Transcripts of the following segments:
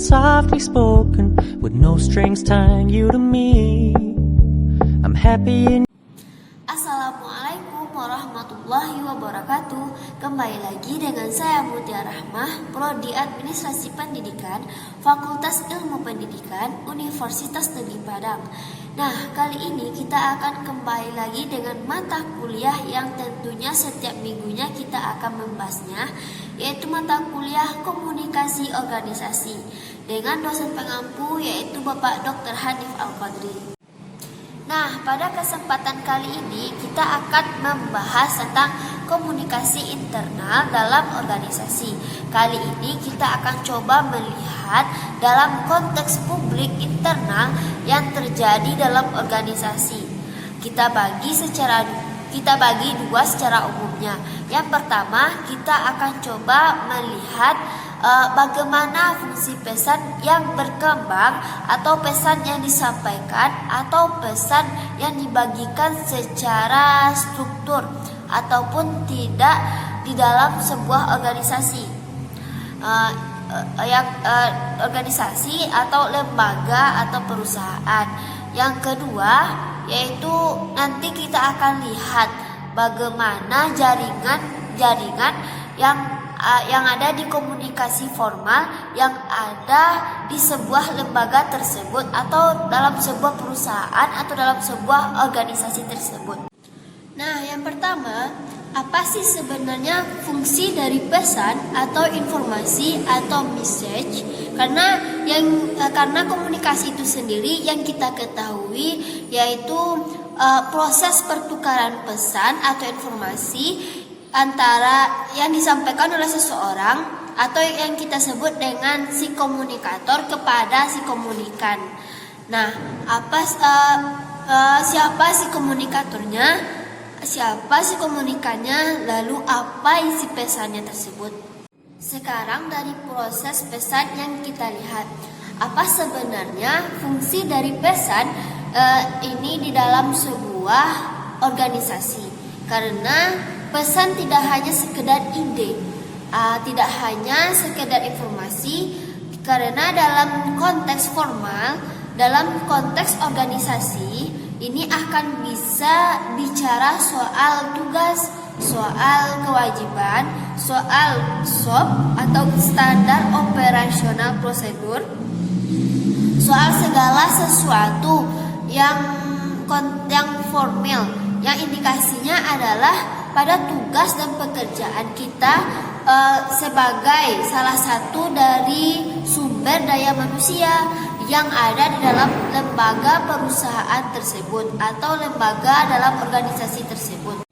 softly spoken, with no strings tying you to me. I'm happy in. Assalamualaikum warahmatullahi wabarakatuh. Kembali lagi dengan saya Mutia Rahmah, Prodi Administrasi Pendidikan, Fakultas Ilmu Pendidikan, Universitas Negeri Padang. Nah, kali ini kita akan kembali lagi dengan mata kuliah yang tentunya setiap minggunya kita akan membahasnya, yaitu mata kuliah Komunikasi Organisasi dengan dosen pengampu yaitu Bapak Dr. Hanif Al-Qadri. Nah, pada kesempatan kali ini kita akan membahas tentang komunikasi internal dalam organisasi. Kali ini kita akan coba melihat dalam konteks publik internal yang terjadi dalam organisasi. Kita bagi dua secara umumnya. Yang pertama, kita akan coba melihat bagaimana fungsi pesan yang berkembang atau pesan yang disampaikan atau pesan yang dibagikan secara struktur ataupun tidak di dalam sebuah organisasi, organisasi atau lembaga atau perusahaan. Yang kedua, yaitu nanti kita akan lihat bagaimana jaringan yang ada di komunikasi formal yang ada di sebuah lembaga tersebut atau dalam sebuah perusahaan atau dalam sebuah organisasi tersebut. Nah, yang pertama, apa sih sebenarnya fungsi dari pesan atau informasi atau message? Karena komunikasi itu sendiri yang kita ketahui yaitu proses pertukaran pesan atau informasi antara yang disampaikan oleh seseorang atau yang kita sebut dengan si komunikator kepada si komunikan. Nah, siapa si komunikatornya, siapa si komunikannya, lalu apa isi pesannya tersebut. Sekarang dari proses pesan yang kita lihat, apa sebenarnya fungsi dari pesan ini di dalam sebuah organisasi. Karena pesan tidak hanya sekedar ide, tidak hanya sekedar informasi, karena dalam konteks formal, dalam konteks organisasi, ini akan bisa bicara soal tugas, soal kewajiban, soal SOP atau standar operasional prosedur, soal segala sesuatu yang formal, yang indikasinya adalah pada tugas dan pekerjaan kita sebagai salah satu dari sumber daya manusia yang ada di dalam lembaga perusahaan tersebut atau lembaga dalam organisasi tersebut.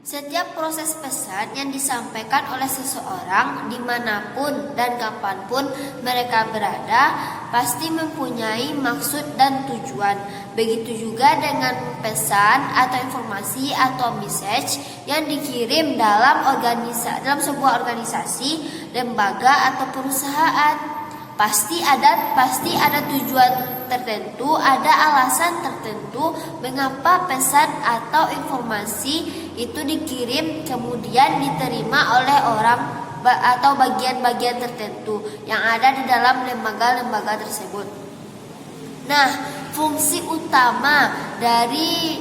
Setiap proses pesan yang disampaikan oleh seseorang dimanapun dan kapanpun mereka berada pasti mempunyai maksud dan tujuan. Begitu juga dengan pesan atau informasi atau message yang dikirim dalam sebuah organisasi, lembaga atau perusahaan. Pasti ada tujuan tertentu, ada alasan tertentu mengapa pesan atau informasi itu dikirim kemudian diterima oleh orang atau bagian-bagian tertentu yang ada di dalam lembaga-lembaga tersebut. Nah, fungsi utama dari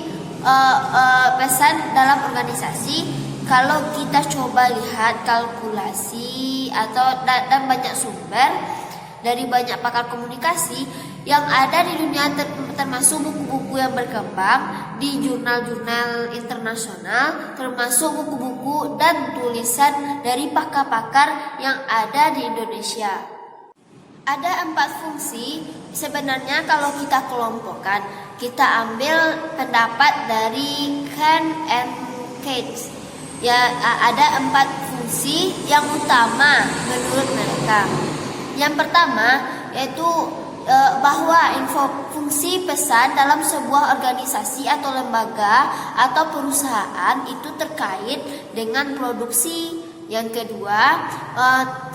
pesan dalam organisasi, kalau kita coba lihat kalkulasi atau dan banyak sumber dari banyak pakar komunikasi yang ada di dunia, termasuk buku-buku yang berkembang di jurnal-jurnal internasional, termasuk buku-buku dan tulisan dari pakar-pakar yang ada di Indonesia. Ada 4 fungsi sebenarnya kalau kita kelompokkan. Kita ambil pendapat dari Kahn and Cates. Ya, ada 4 fungsi yang utama menurut mereka. Yang pertama yaitu bahwa fungsi pesan dalam sebuah organisasi atau lembaga atau perusahaan itu terkait dengan produksi. Yang kedua,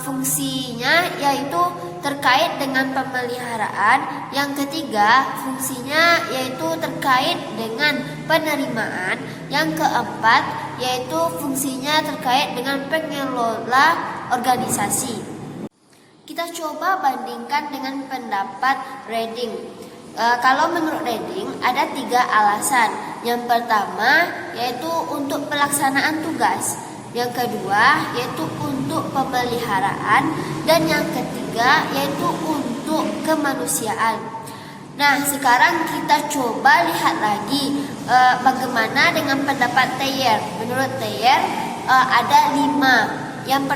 fungsinya yaitu terkait dengan pemeliharaan. Yang ketiga, fungsinya yaitu terkait dengan penerimaan. Yang keempat, yaitu fungsinya terkait dengan pengelola organisasi. Kita coba bandingkan dengan pendapat Reading. Kalau menurut Reading ada 3 alasan. Yang pertama yaitu untuk pelaksanaan tugas, yang kedua yaitu untuk pemeliharaan, dan yang ketiga yaitu untuk kemanusiaan. Nah, sekarang kita coba lihat lagi bagaimana dengan pendapat Thayer. Menurut Thayer ada 5. Yang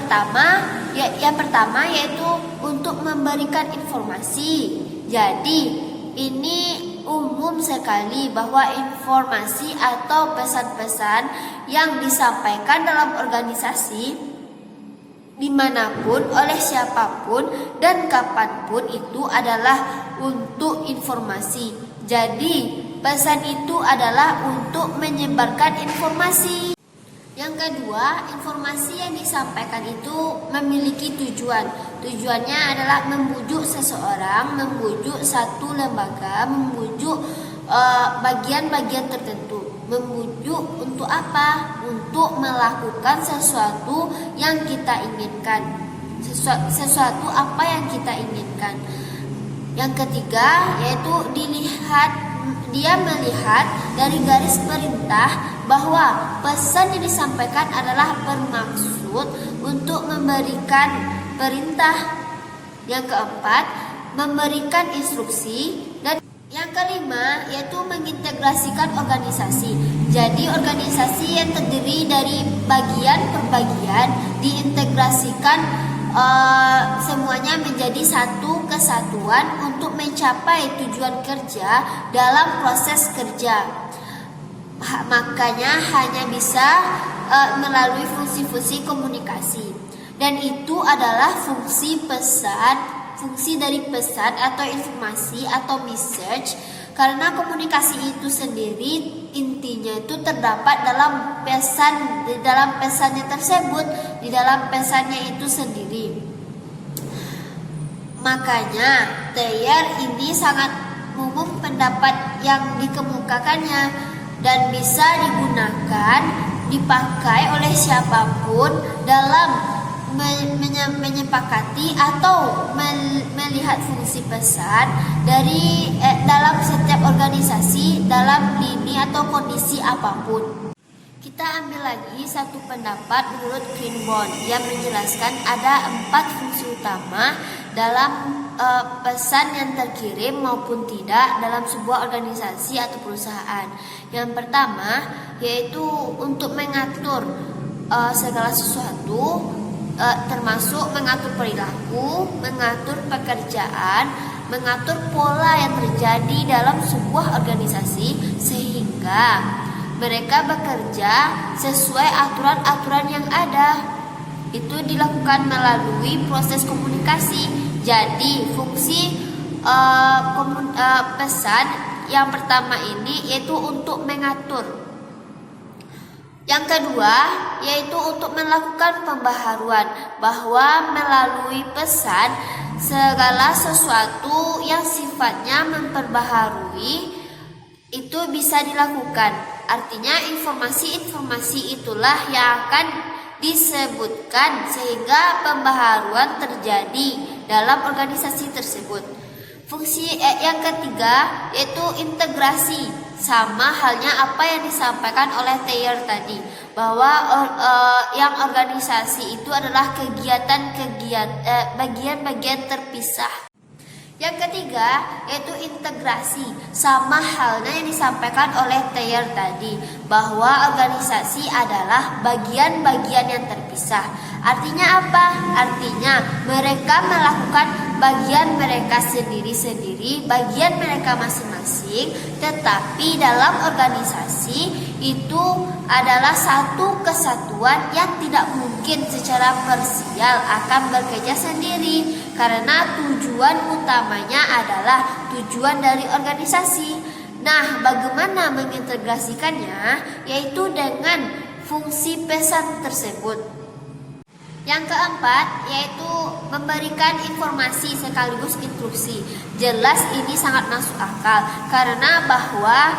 pertama yaitu untuk memberikan informasi. Jadi ini umum sekali bahwa informasi atau pesan-pesan yang disampaikan dalam organisasi dimanapun, oleh siapapun, dan kapanpun itu adalah untuk informasi. Jadi pesan itu adalah untuk menyebarkan informasi. Yang kedua, informasi yang disampaikan itu memiliki tujuan. Tujuannya adalah membujuk seseorang, membujuk satu lembaga, membujuk bagian-bagian tertentu. Membujuk untuk apa? Untuk melakukan sesuatu yang kita inginkan. Sesuatu apa yang kita inginkan. Yang ketiga, yaitu dia melihat dari garis perintah bahwa pesan yang disampaikan adalah bermaksud untuk memberikan perintah. Yang keempat, memberikan instruksi. Dan yang kelima yaitu mengintegrasikan organisasi. Jadi organisasi yang terdiri dari bagian per bagian diintegrasikan semuanya menjadi satu kesatuan untuk mencapai tujuan kerja dalam proses kerja. Makanya hanya bisa melalui fungsi-fungsi komunikasi, dan itu adalah fungsi dari pesan atau informasi atau message. Karena komunikasi itu sendiri intinya itu terdapat dalam pesannya tersebut, di dalam pesannya itu sendiri. Makanya Thayer ini sangat umum pendapat yang dikemukakannya dan bisa dipakai oleh siapapun dalam menyepakati atau melihat fungsi pesan dalam setiap organisasi dalam lini atau kondisi apapun. Kita ambil lagi satu pendapat menurut Greenbaum yang menjelaskan ada 4 fungsi utama dalam pesan yang terkirim maupun tidak dalam sebuah organisasi atau perusahaan. Yang pertama yaitu untuk mengatur segala sesuatu, termasuk mengatur perilaku, mengatur pekerjaan, mengatur pola yang terjadi dalam sebuah organisasi sehingga mereka bekerja sesuai aturan-aturan yang ada. Itu dilakukan melalui proses komunikasi. Jadi fungsi pesan yang pertama ini yaitu untuk mengatur. Yang kedua yaitu untuk melakukan pembaharuan, bahwa melalui pesan segala sesuatu yang sifatnya memperbaharui itu bisa dilakukan. Artinya informasi-informasi itulah yang akan disebutkan sehingga pembaharuan terjadi dalam organisasi tersebut. Fungsi yang ketiga yaitu integrasi, sama halnya apa yang disampaikan oleh Thayer tadi, bahwa yang organisasi itu adalah bagian-bagian terpisah. Yang ketiga yaitu integrasi, sama halnya yang disampaikan oleh Thayer tadi, bahwa organisasi adalah bagian-bagian yang terpisah. Artinya apa? Artinya mereka melakukan bagian mereka sendiri-sendiri, bagian mereka masing-masing, tetapi dalam organisasi itu adalah satu kesatuan yang tidak mungkin secara parsial akan bekerja sendiri, karena tujuan utamanya adalah tujuan dari organisasi. Nah, bagaimana mengintegrasikannya? Yaitu dengan fungsi pesan tersebut. Yang keempat yaitu memberikan informasi sekaligus instruksi. Jelas ini sangat masuk akal, karena bahwa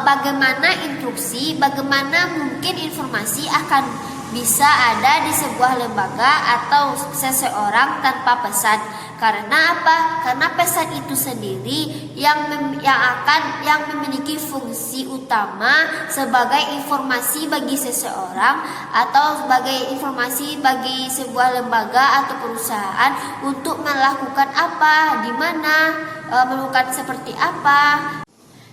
bagaimana instruksi, bagaimana mungkin informasi akan bisa ada di sebuah lembaga atau seseorang tanpa pesan. Karena apa? Karena pesan itu sendiri yang memiliki fungsi utama sebagai informasi bagi seseorang atau sebagai informasi bagi sebuah lembaga atau perusahaan untuk melakukan apa, di mana, melakukan seperti apa.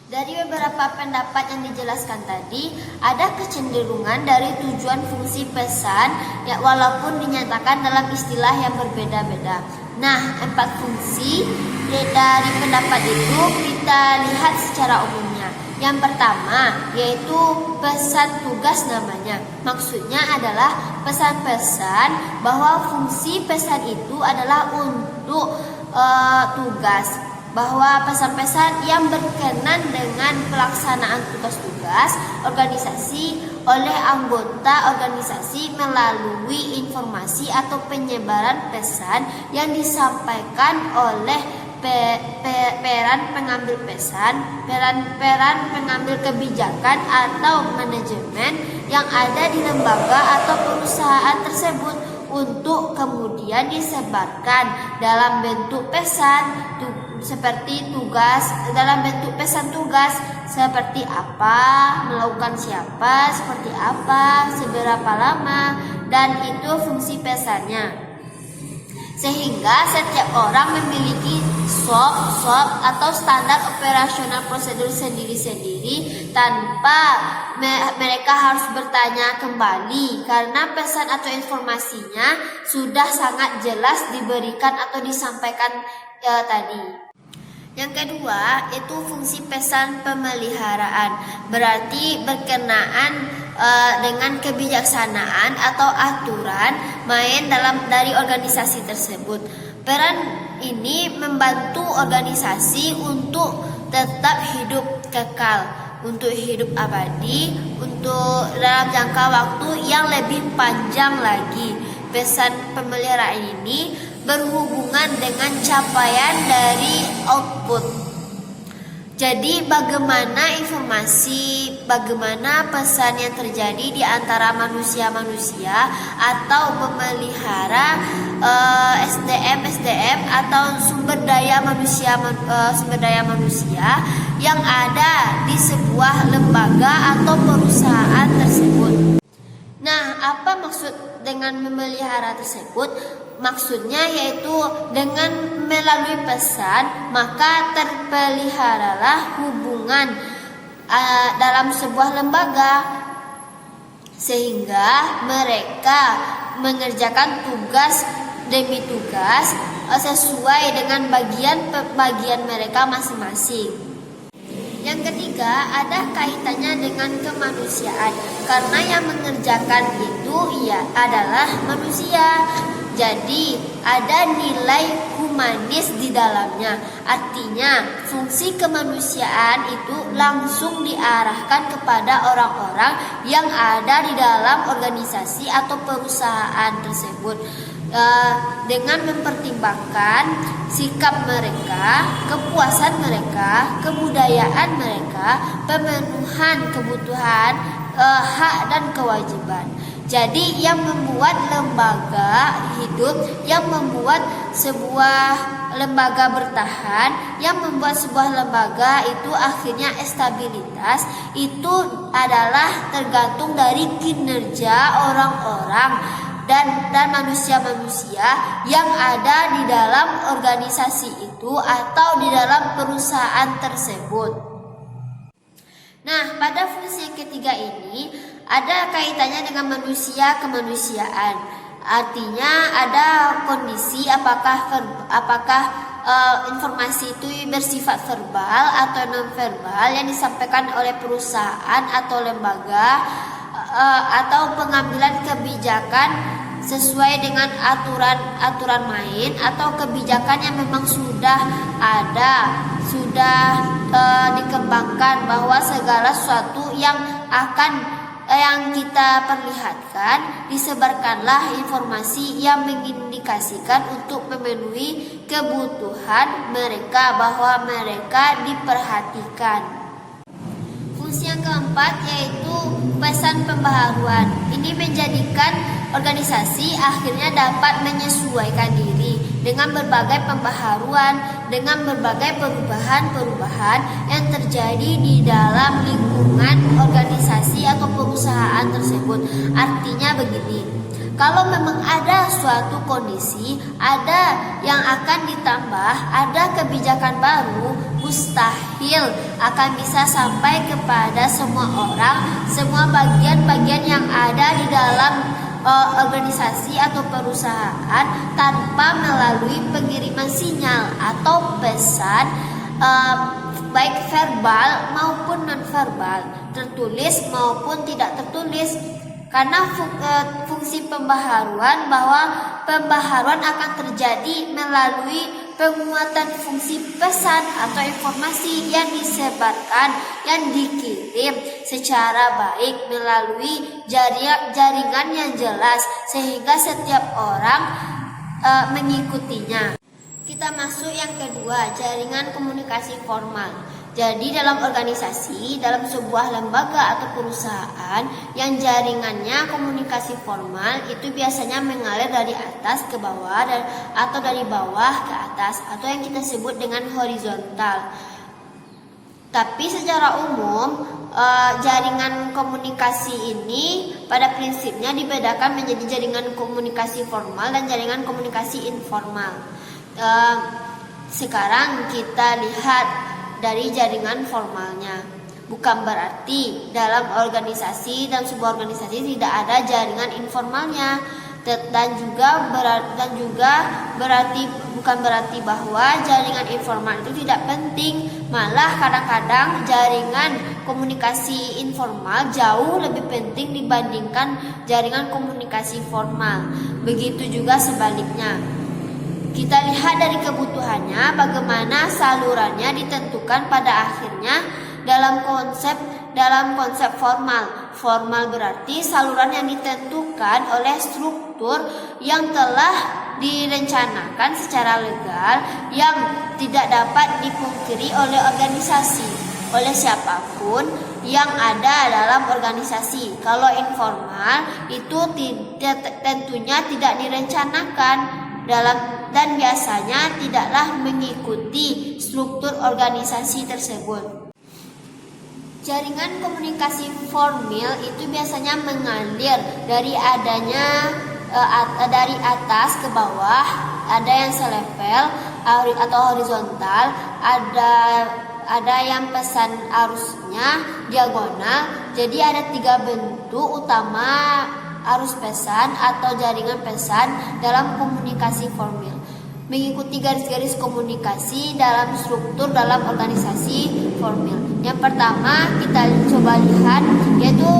Dari beberapa pendapat yang dijelaskan tadi, ada kecenderungan dari tujuan fungsi pesan ya, walaupun dinyatakan dalam istilah yang berbeda-beda. Nah, 4 fungsi dari pendapat itu kita lihat secara umumnya. Yang pertama yaitu pesan tugas namanya. Maksudnya adalah pesan-pesan bahwa fungsi pesan itu adalah untuk tugas, bahwa pesan-pesan yang berkenan dengan pelaksanaan tugas-tugas organisasi oleh anggota organisasi melalui informasi atau penyebaran pesan yang disampaikan oleh peran pengambil pesan, peran pengambil kebijakan atau manajemen yang ada di lembaga atau perusahaan tersebut untuk kemudian disebarkan dalam bentuk pesan seperti tugas, dalam bentuk pesan tugas seperti apa, melakukan siapa, seperti apa, seberapa lama, dan itu fungsi pesannya. Sehingga setiap orang memiliki SOP atau standar operasional prosedur sendiri-sendiri tanpa mereka harus bertanya kembali karena pesan atau informasinya sudah sangat jelas diberikan atau disampaikan tadi. Yang kedua itu fungsi pesan pemeliharaan, berarti berkenaan dengan kebijaksanaan atau aturan main dari organisasi tersebut. Peran ini membantu organisasi untuk tetap hidup kekal, untuk hidup abadi, untuk dalam jangka waktu yang lebih panjang lagi. Pesan pemeliharaan ini berhubungan dengan capaian dari output. Jadi bagaimana informasi, bagaimana pesan yang terjadi di antara manusia-manusia atau memelihara SDM atau sumber daya manusia yang ada di sebuah lembaga atau perusahaan tersebut. Nah, apa maksud dengan memelihara tersebut? Maksudnya yaitu dengan melalui pesan maka terpeliharalah hubungan dalam sebuah lembaga sehingga mereka mengerjakan tugas demi tugas sesuai dengan bagian mereka masing-masing. Yang ketiga, ada kaitannya dengan kemanusiaan karena yang mengerjakan itu adalah manusia. Jadi ada nilai humanis di dalamnya. Artinya fungsi kemanusiaan itu langsung diarahkan kepada orang-orang yang ada di dalam organisasi atau perusahaan tersebut, dengan mempertimbangkan sikap mereka, kepuasan mereka, kebudayaan mereka, pemenuhan kebutuhan, hak dan kewajiban. Jadi yang membuat lembaga hidup, yang membuat sebuah lembaga bertahan, yang membuat sebuah lembaga itu akhirnya stabilitas, itu adalah tergantung dari kinerja orang-orang dan manusia-manusia yang ada di dalam organisasi itu atau di dalam perusahaan tersebut. Nah, pada fungsi yang ketiga ini ada kaitannya dengan manusia kemanusiaan. Artinya ada kondisi apakah informasi itu bersifat verbal atau non verbal yang disampaikan oleh perusahaan atau lembaga, atau pengambilan kebijakan sesuai dengan aturan main atau kebijakan yang memang sudah ada, dikembangkan bahwa segala sesuatu yang kita perlihatkan disebarkanlah informasi yang mengindikasikan untuk memenuhi kebutuhan mereka, bahwa mereka diperhatikan. Fungsi yang keempat yaitu pesan pembaharuan. Ini menjadikan organisasi akhirnya dapat menyesuaikan diri dengan berbagai pembaharuan, dengan berbagai perubahan-perubahan yang terjadi di dalam lingkungan organisasi atau perusahaan tersebut. Artinya begini, kalau memang ada suatu kondisi, ada yang akan ditambah, ada kebijakan baru, mustahil akan bisa sampai kepada semua orang, semua bagian-bagian yang ada di dalam organisasi atau perusahaan tanpa melalui pengiriman sinyal atau pesan baik verbal maupun non-verbal, tertulis maupun tidak tertulis. Karena fungsi pembaharuan bahwa pembaharuan akan terjadi melalui penguatan fungsi pesan atau informasi yang disebarkan, yang dikirim secara baik melalui jaringan yang jelas sehingga setiap orang mengikutinya. Kita masuk yang kedua, jaringan komunikasi formal. Jadi dalam organisasi, dalam sebuah lembaga atau perusahaan yang jaringannya komunikasi formal itu biasanya mengalir dari atas ke bawah atau dari bawah ke atas atau yang kita sebut dengan horizontal. Tapi secara umum jaringan komunikasi ini pada prinsipnya dibedakan menjadi jaringan komunikasi formal dan jaringan komunikasi informal. Sekarang kita lihat dari jaringan formalnya. Bukan berarti dalam sebuah organisasi tidak ada jaringan informalnya, dan juga bukan berarti bahwa jaringan informal itu tidak penting. Malah kadang-kadang jaringan komunikasi informal jauh lebih penting dibandingkan jaringan komunikasi formal. Begitu juga sebaliknya. Kita lihat dari kebutuhannya, bagaimana salurannya ditentukan pada akhirnya dalam konsep formal. Formal berarti saluran yang ditentukan oleh struktur yang telah direncanakan secara legal yang tidak dapat dipungkiri oleh organisasi, oleh siapapun yang ada dalam organisasi. Kalau informal itu tentunya tidak direncanakan dan biasanya tidaklah mengikuti struktur organisasi tersebut. Jaringan komunikasi formal itu biasanya mengalir dari atas ke bawah, ada yang selevel atau horizontal, ada yang pesan arusnya diagonal. Jadi ada 3 bentuk utama arus pesan atau jaringan pesan dalam komunikasi formal. Mengikuti garis-garis komunikasi dalam struktur dalam organisasi formal. Yang pertama kita coba lihat, yaitu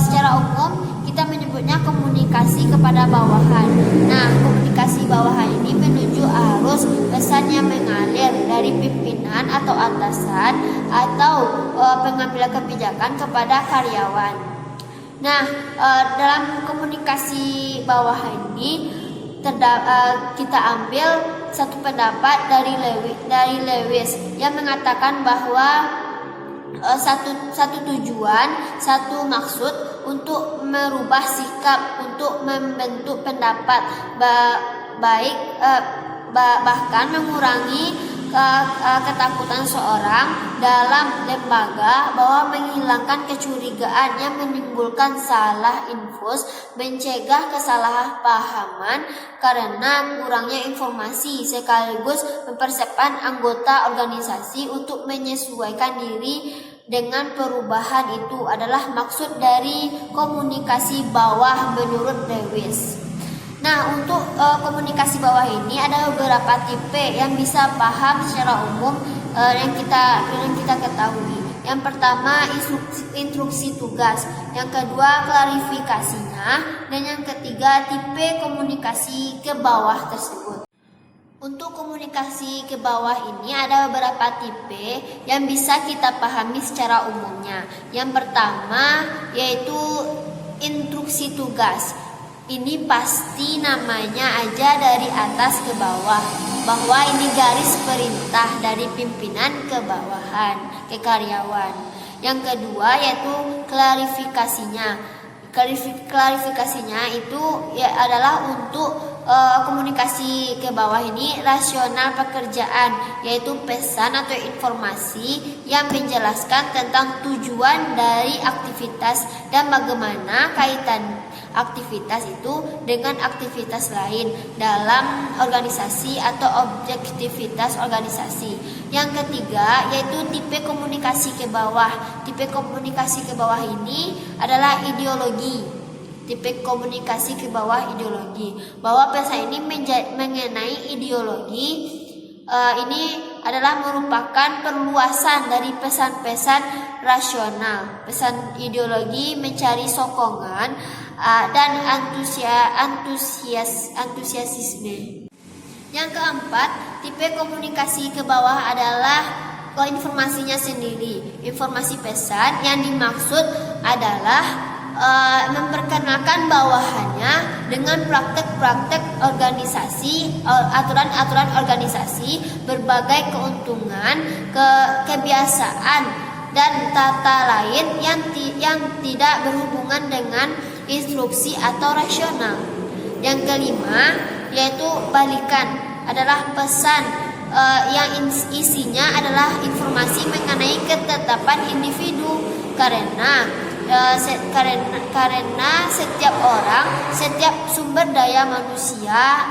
secara umum kita menyebutnya komunikasi kepada bawahan. Nah, komunikasi bawahan ini menuju arus pesan yang mengalir dari pimpinan atau atasan atau pengambil kebijakan kepada karyawan. Nah, dalam komunikasi bawah ini kita ambil satu pendapat dari Lewis yang mengatakan bahwa satu tujuan, satu maksud untuk merubah sikap, untuk membentuk pendapat bahkan mengurangi ketakutan seorang dalam lembaga, bahwa menghilangkan kecurigaan yang menimbulkan salah infus, mencegah kesalahpahaman karena kurangnya informasi, sekaligus mempersiapkan anggota organisasi untuk menyesuaikan diri dengan perubahan. Itu adalah maksud dari komunikasi bawah menurut Lewis. Nah, untuk komunikasi bawah ini ada beberapa tipe yang bisa paham secara umum yang kita ketahui. Yang pertama instruksi tugas, yang kedua klarifikasinya, dan yang ketiga tipe komunikasi ke bawah tersebut. Untuk komunikasi ke bawah ini ada beberapa tipe yang bisa kita pahami secara umumnya. Yang pertama yaitu instruksi tugas. Ini pasti namanya aja dari atas ke bawah, bahwa ini garis perintah dari pimpinan ke bawahan, ke karyawan. Yang kedua yaitu klarifikasinya. Klarifikasinya itu ya adalah untuk komunikasi ke bawah ini rasional pekerjaan, yaitu pesan atau informasi yang menjelaskan tentang tujuan dari aktivitas dan bagaimana kaitan aktivitas itu dengan aktivitas lain dalam organisasi atau objektivitas organisasi. Yang ketiga yaitu tipe komunikasi ke bawah. Tipe komunikasi ke bawah ini adalah ideologi. Tipe komunikasi ke bawah ideologi, bahwa pesan ini mengenai ideologi ini adalah merupakan perluasan dari pesan-pesan rasional. Pesan ideologi mencari sokongan dan antusiasisme. Yang keempat, tipe komunikasi ke bawah adalah informasinya sendiri. Informasi pesan yang dimaksud adalah memperkenalkan bawahannya dengan praktek-praktek organisasi, aturan-aturan organisasi, berbagai keuntungan, kebiasaan dan tata lain yang tidak berhubungan dengan instruksi atau rasional. Yang kelima yaitu balikan, adalah pesan yang isinya adalah informasi mengenai ketetapan individu karena setiap orang, setiap sumber daya manusia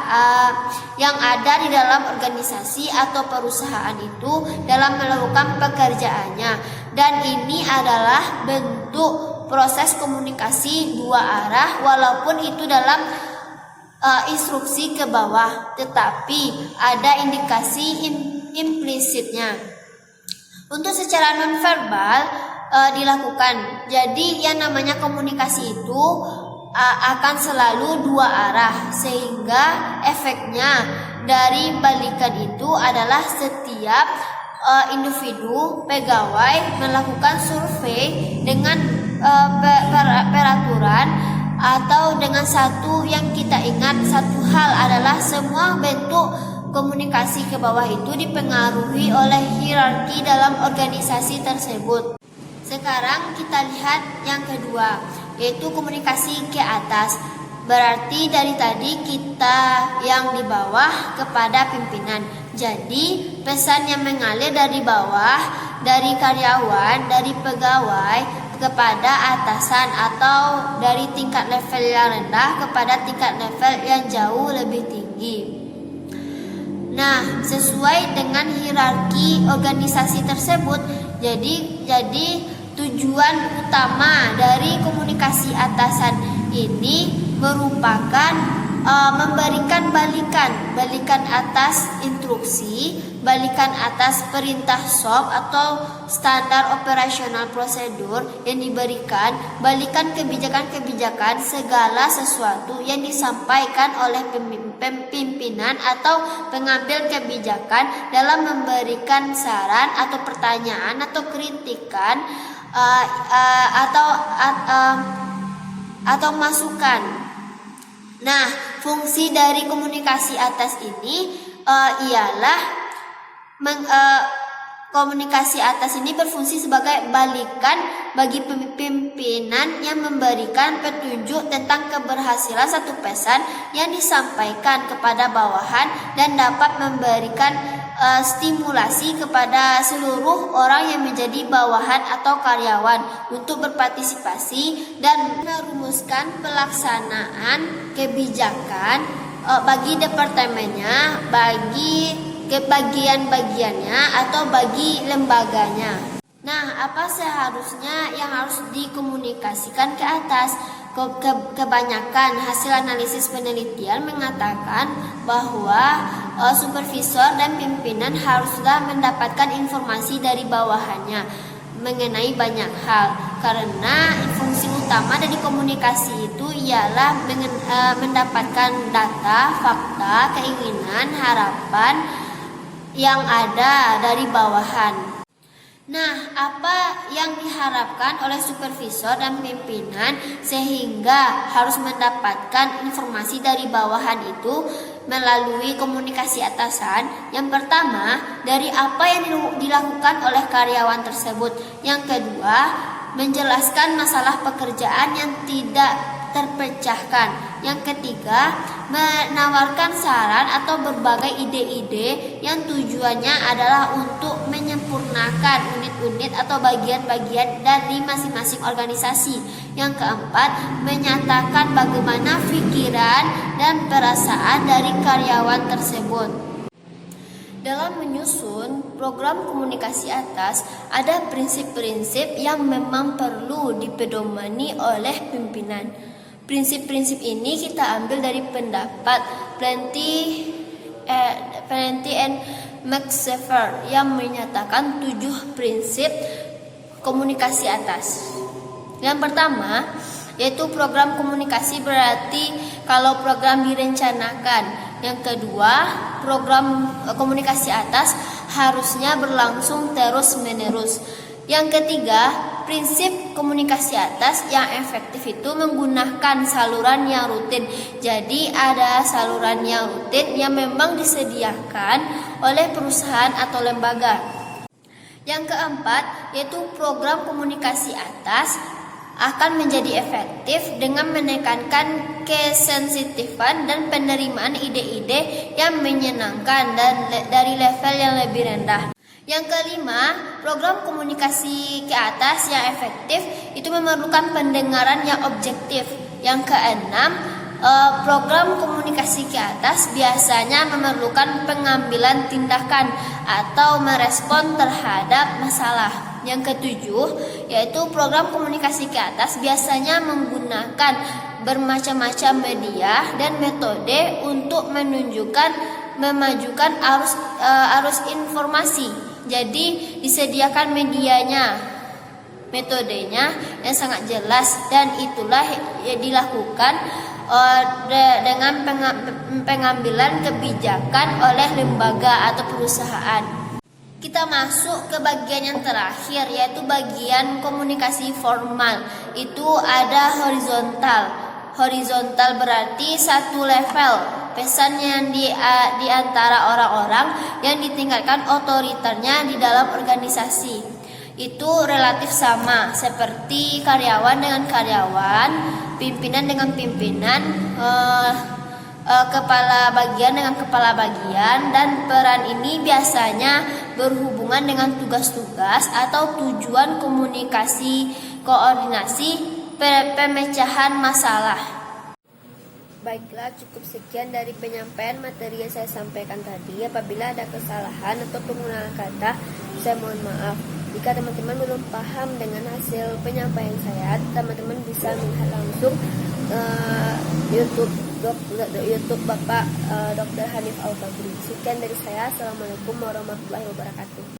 yang ada di dalam organisasi atau perusahaan itu dalam melakukan pekerjaannya, dan ini adalah bentuk proses komunikasi dua arah walaupun itu dalam instruksi ke bawah, tetapi ada indikasi implisitnya. Untuk secara nonverbal dilakukan. Jadi yang namanya komunikasi itu akan selalu dua arah, sehingga efeknya dari balikan itu adalah setiap individu pegawai melakukan survei dengan peraturan atau dengan satu yang kita ingat, satu hal adalah semua bentuk komunikasi ke bawah itu dipengaruhi oleh hierarki dalam organisasi tersebut. Sekarang kita lihat yang kedua, yaitu komunikasi ke atas. Berarti dari tadi kita yang di bawah kepada pimpinan. Jadi pesan yang mengalir dari bawah, dari karyawan, dari pegawai kepada atasan, atau dari tingkat level yang rendah kepada tingkat level yang jauh lebih tinggi. Nah, sesuai dengan hierarki organisasi tersebut, jadi tujuan utama dari komunikasi atasan ini merupakan memberikan balikan atas instruksi, balikan atas perintah SOP atau standar operasional prosedur yang diberikan, balikan kebijakan-kebijakan segala sesuatu yang disampaikan oleh pimpinan atau pengambil kebijakan dalam memberikan saran atau pertanyaan atau kritikan atau masukan. Nah, fungsi dari komunikasi atas ini ialah komunikasi atas ini berfungsi sebagai balikan bagi pimpinan yang memberikan petunjuk tentang keberhasilan satu pesan yang disampaikan kepada bawahan dan dapat memberikan stimulasi kepada seluruh orang yang menjadi bawahan atau karyawan untuk berpartisipasi dan merumuskan pelaksanaan kebijakan bagi departemennya, bagi bagian-bagiannya atau bagi lembaganya. Nah, apa seharusnya yang harus dikomunikasikan ke atas? Kebanyakan hasil analisis penelitian mengatakan bahwa supervisor dan pimpinan haruslah mendapatkan informasi dari bawahannya mengenai banyak hal, karena fungsi utama dari komunikasi itu ialah mendapatkan data, fakta, keinginan, harapan yang ada dari bawahan. Nah, apa yang diharapkan oleh supervisor dan pimpinan sehingga harus mendapatkan informasi dari bawahan itu melalui komunikasi atasan? Yang pertama, dari apa yang dilakukan oleh karyawan tersebut. Yang kedua, menjelaskan masalah pekerjaan yang tidak terpecahkan. Yang ketiga, menawarkan saran atau berbagai ide-ide yang tujuannya adalah untuk menyempurnakan unit-unit atau bagian-bagian dari masing-masing organisasi. Yang keempat, menyatakan bagaimana pikiran dan perasaan dari karyawan tersebut. Dalam menyusun program komunikasi atas, ada prinsip-prinsip yang memang perlu dipedomani oleh pimpinan. Prinsip-prinsip ini kita ambil dari pendapat Plenty and McSefer yang menyatakan 7 prinsip komunikasi atas. Yang pertama, yaitu program komunikasi berarti kalau program direncanakan. Yang kedua, program komunikasi atas harusnya berlangsung terus-menerus. Yang ketiga, prinsip komunikasi atas yang efektif itu menggunakan saluran yang rutin. Jadi ada saluran yang rutin yang memang disediakan oleh perusahaan atau lembaga. Yang keempat, yaitu program komunikasi atas akan menjadi efektif dengan menekankan kesensitifan dan penerimaan ide-ide yang menyenangkan dan dari level yang lebih rendah. Yang kelima, program komunikasi ke atas yang efektif itu memerlukan pendengaran yang objektif. Yang keenam, program komunikasi ke atas biasanya memerlukan pengambilan tindakan atau merespon terhadap masalah. Yang ketujuh, yaitu program komunikasi ke atas biasanya menggunakan bermacam-macam media dan metode untuk memajukan arus informasi. Jadi disediakan medianya, metodenya yang sangat jelas, dan itulah yang dilakukan dengan pengambilan kebijakan oleh lembaga atau perusahaan. Kita masuk ke bagian yang terakhir, yaitu bagian komunikasi formal. Itu ada horizontal. Horizontal berarti satu level, pesan yang di antara orang-orang yang ditingkatkan otoriternya di dalam organisasi. Itu relatif sama, seperti karyawan dengan karyawan, pimpinan dengan pimpinan, kepala bagian dengan kepala bagian, dan peran ini biasanya berhubungan dengan tugas-tugas atau tujuan komunikasi, koordinasi, pemecahan masalah. Baiklah, cukup sekian dari penyampaian materi yang saya sampaikan tadi. Apabila ada kesalahan atau penggunaan kata, saya mohon maaf. Jika teman-teman belum paham dengan hasil penyampaian saya, teman-teman bisa melihat langsung YouTube Bapak Dr. Hanif Al-Bagri. Sekian dari saya. Assalamualaikum warahmatullahi wabarakatuh.